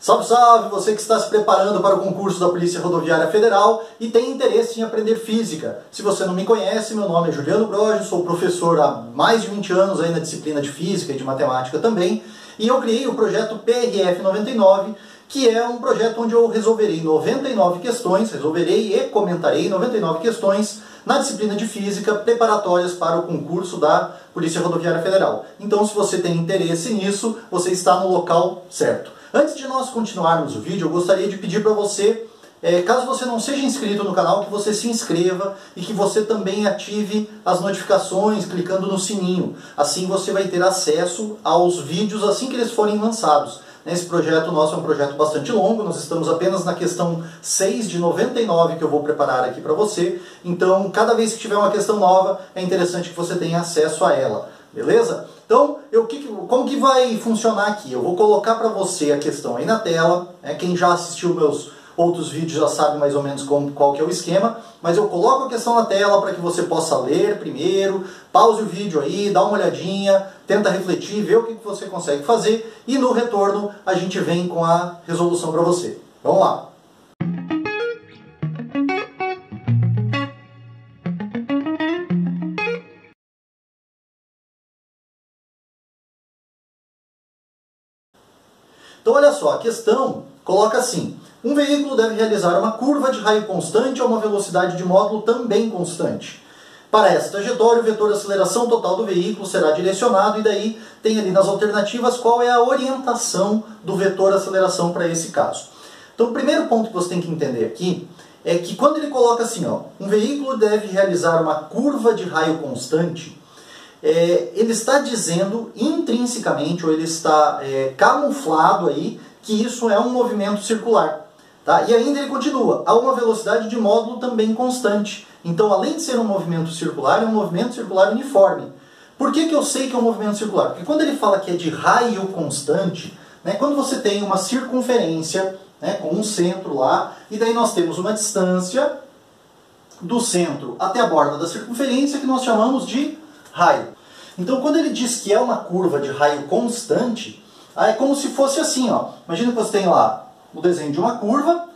Salve, salve! Você que está se preparando para o concurso da Polícia Rodoviária Federal e tem interesse em aprender física. Se você não me conhece, meu nome é Juliano Broge, sou professor há mais de 20 anos aí na disciplina de física e de matemática também, e eu criei o projeto PRF 99, que é um projeto onde eu resolverei 99 questões, resolverei e comentarei 99 questões na disciplina de física preparatórias para o concurso da Polícia Rodoviária Federal. Então, se você tem interesse nisso, você está no local certo. Antes de nós continuarmos o vídeo, eu gostaria de pedir para você, caso você não seja inscrito no canal, que você se inscreva e que você também ative as notificações clicando no sininho. Assim você vai ter acesso aos vídeos assim que eles forem lançados. Esse projeto nosso é um projeto bastante longo, nós estamos apenas na questão 6 de 99 que eu vou preparar aqui para você. Então, cada vez que tiver uma questão nova, é interessante que você tenha acesso a ela. Beleza? Então, como que vai funcionar aqui? Eu vou colocar para você a questão aí na tela. Quem já assistiu meus outros vídeos já sabe mais ou menos qual que é o esquema. Mas eu coloco a questão na tela para que você possa ler primeiro. Pause o vídeo aí, dá uma olhadinha, tenta refletir, ver o que você consegue fazer. E no retorno a gente vem com a resolução para você. Vamos lá! Então olha só, a questão coloca assim: um veículo deve realizar uma curva de raio constante a uma velocidade de módulo também constante. Para essa trajetória, o vetor aceleração total do veículo será direcionado, e daí tem ali nas alternativas qual é a orientação do vetor aceleração para esse caso. Então o primeiro ponto que você tem que entender aqui é que quando ele coloca assim, um veículo deve realizar uma curva de raio constante, ele está dizendo intrinsecamente, ou ele está camuflado aí, que isso é um movimento circular. Tá? E ainda ele continua, a uma velocidade de módulo também constante. Então, além de ser um movimento circular, é um movimento circular uniforme. Por que eu sei que é um movimento circular? Porque quando ele fala que é de raio constante, quando você tem uma circunferência, com um centro lá, e daí nós temos uma distância do centro até a borda da circunferência que nós chamamos de raio. Então, quando ele diz que é uma curva de raio constante, é como se fosse assim, imagina que você tem lá o desenho de uma curva,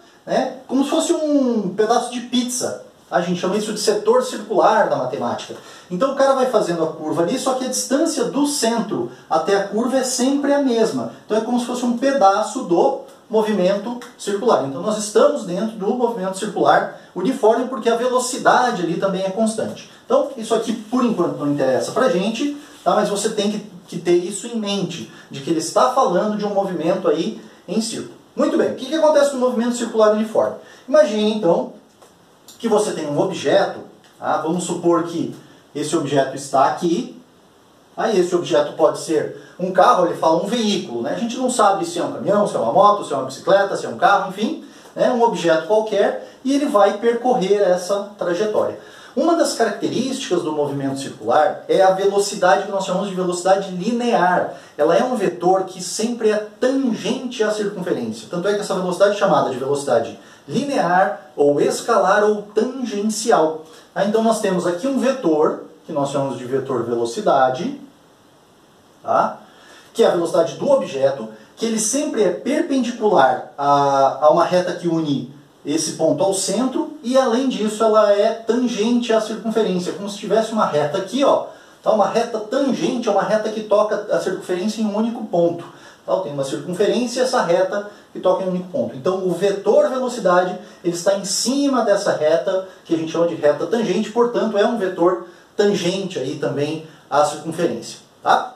como se fosse um pedaço de pizza. A gente chama isso de setor circular na matemática. Então o cara vai fazendo a curva ali, só que a distância do centro até a curva é sempre a mesma. Então é como se fosse um pedaço do movimento circular. Então nós estamos dentro do movimento circular uniforme porque a velocidade ali também é constante. Então isso aqui por enquanto não interessa pra gente, tá? Mas você tem que ter isso em mente, de que ele está falando de um movimento aí em círculo. Muito bem, o que acontece no movimento circular uniforme? Imagine então que você tem um objeto, vamos supor que esse objeto está aqui, aí esse objeto pode ser um carro, ele fala um veículo, A gente não sabe se é um caminhão, se é uma moto, se é uma bicicleta, se é um carro, enfim, um objeto qualquer, e ele vai percorrer essa trajetória. Uma das características do movimento circular é a velocidade que nós chamamos de velocidade linear. Ela é um vetor que sempre é tangente à circunferência. Tanto é que essa velocidade é chamada de velocidade linear, ou escalar, ou tangencial. Então nós temos aqui um vetor, que nós chamamos de vetor velocidade, que é a velocidade do objeto, que ele sempre é perpendicular a uma reta que une esse ponto ao centro, e além disso ela é tangente à circunferência, como se tivesse uma reta aqui, uma reta tangente é uma reta que toca a circunferência em um único ponto. Tem uma circunferência e essa reta que toca em um único ponto. Então o vetor velocidade ele está em cima dessa reta, que a gente chama de reta tangente, portanto é um vetor tangente aí também à circunferência.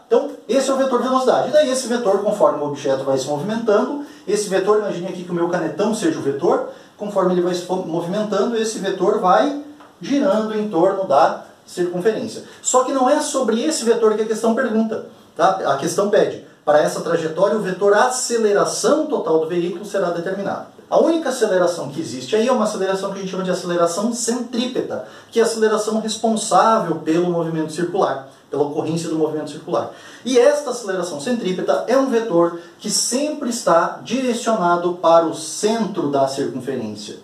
Então esse é o vetor velocidade. E daí esse vetor, conforme o objeto vai se movimentando, esse vetor, imagine aqui que o meu canetão seja o vetor, conforme ele vai se movimentando, esse vetor vai girando em torno da circunferência. Só que não é sobre esse vetor que a questão pergunta. A questão pede: para essa trajetória, o vetor aceleração total do veículo será determinado. A única aceleração que existe aí é uma aceleração que a gente chama de aceleração centrípeta, que é a aceleração responsável pelo movimento circular, pela ocorrência do movimento circular. E esta aceleração centrípeta é um vetor que sempre está direcionado para o centro da circunferência.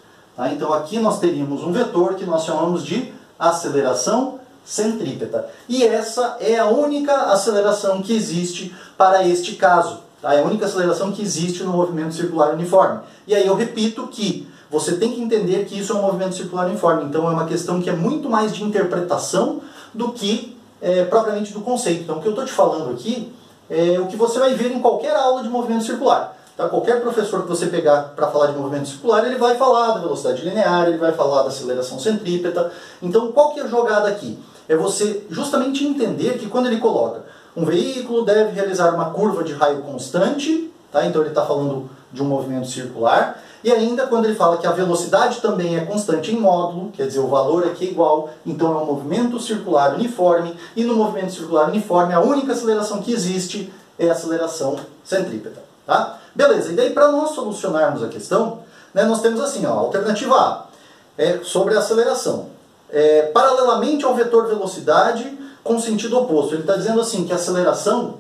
Então aqui nós teríamos um vetor que nós chamamos de aceleração centrípeta. E essa é a única aceleração que existe para este caso. Tá? É a única aceleração que existe no movimento circular uniforme. E aí eu repito que você tem que entender que isso é um movimento circular uniforme. Então é uma questão que é muito mais de interpretação do que propriamente do conceito. Então o que eu estou te falando aqui é o que você vai ver em qualquer aula de movimento circular. Tá? Qualquer professor que você pegar para falar de movimento circular, ele vai falar da velocidade linear, ele vai falar da aceleração centrípeta. Então qual que é a jogada aqui? É você justamente entender que quando ele coloca um veículo deve realizar uma curva de raio constante, tá? Então ele está falando de um movimento circular, e ainda quando ele fala que a velocidade também é constante em módulo, quer dizer, o valor aqui é igual, então é um movimento circular uniforme, e no movimento circular uniforme a única aceleração que existe é a aceleração centrípeta. Tá? Beleza, e daí para nós solucionarmos a questão, né, nós temos assim, ó, a alternativa A é sobre a aceleração. Paralelamente ao vetor velocidade com sentido oposto. Ele está dizendo assim que a aceleração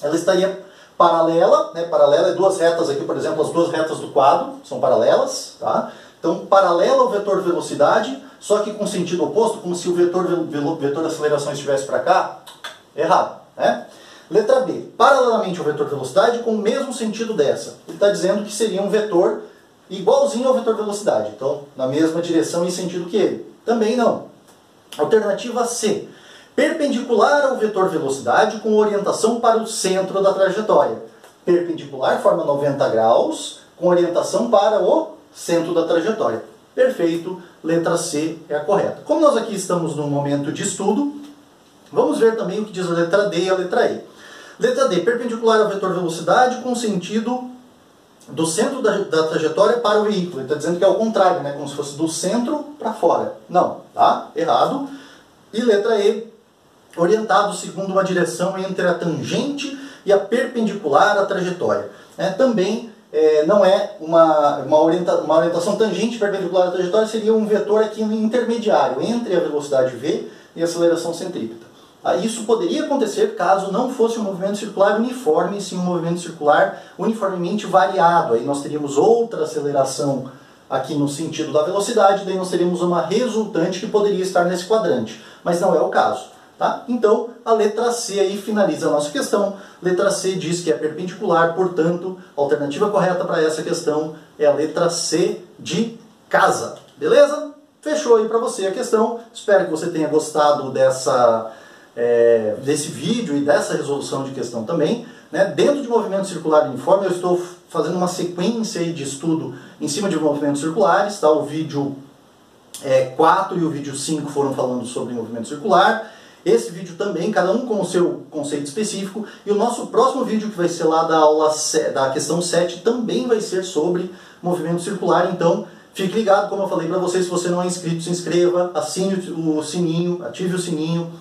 ela estaria paralela, né? Paralela é duas retas aqui, por exemplo, as duas retas do quadro são paralelas, tá? Então paralela ao vetor velocidade, só que com sentido oposto, como se o vetor aceleração estivesse para cá, errado, né? Letra B, paralelamente ao vetor velocidade com o mesmo sentido dessa. Ele está dizendo que seria um vetor igualzinho ao vetor velocidade, então na mesma direção e sentido que ele. Também não. Alternativa C, perpendicular ao vetor velocidade com orientação para o centro da trajetória. Perpendicular forma 90 graus com orientação para o centro da trajetória. Perfeito, letra C é a correta. Como nós aqui estamos num momento de estudo, vamos ver também o que diz a letra D e a letra E. Letra D, perpendicular ao vetor velocidade com sentido do centro da trajetória para o veículo. Ele está dizendo que é o contrário, né? Como se fosse do centro para fora. Não, tá? Errado. E letra E, orientado segundo uma direção entre a tangente e a perpendicular à trajetória. Também não é uma orientação tangente perpendicular à trajetória, seria um vetor aqui intermediário entre a velocidade v e a aceleração centrípeta. Isso poderia acontecer caso não fosse um movimento circular uniforme, e sim um movimento circular uniformemente variado. Aí nós teríamos outra aceleração aqui no sentido da velocidade, daí nós teríamos uma resultante que poderia estar nesse quadrante, mas não é o caso. Tá? Então, a letra C aí finaliza a nossa questão. Letra C diz que é perpendicular, portanto, a alternativa correta para essa questão é a letra C de casa. Beleza? Fechou aí para você a questão. Espero que você tenha gostado desse vídeo e dessa resolução de questão também. Né? Dentro de movimento circular uniforme, eu estou fazendo uma sequência aí de estudo em cima de movimentos circulares. Tá? O vídeo 4 e o vídeo 5 foram falando sobre movimento circular. Esse vídeo também, cada um com o seu conceito específico. E o nosso próximo vídeo, que vai ser lá da questão 7, também vai ser sobre movimento circular. Então, fique ligado, como eu falei para vocês, se você não é inscrito, se inscreva, assine o sininho, ative o sininho.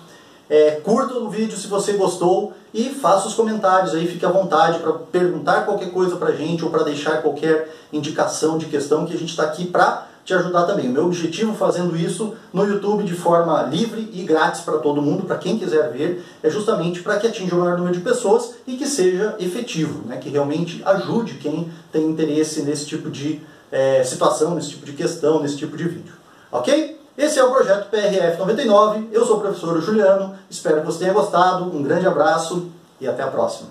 Curta o vídeo se você gostou e faça os comentários aí, fique à vontade para perguntar qualquer coisa para a gente ou para deixar qualquer indicação de questão, que a gente está aqui para te ajudar também. O meu objetivo fazendo isso no YouTube de forma livre e grátis para todo mundo, para quem quiser ver, é justamente para que atinja o maior número de pessoas e que seja efetivo, né? Que realmente ajude quem tem interesse nesse tipo de situação, nesse tipo de questão, nesse tipo de vídeo. Ok? Esse é o projeto PRF 99, eu sou o professor Juliano, espero que você tenha gostado, um grande abraço e até a próxima.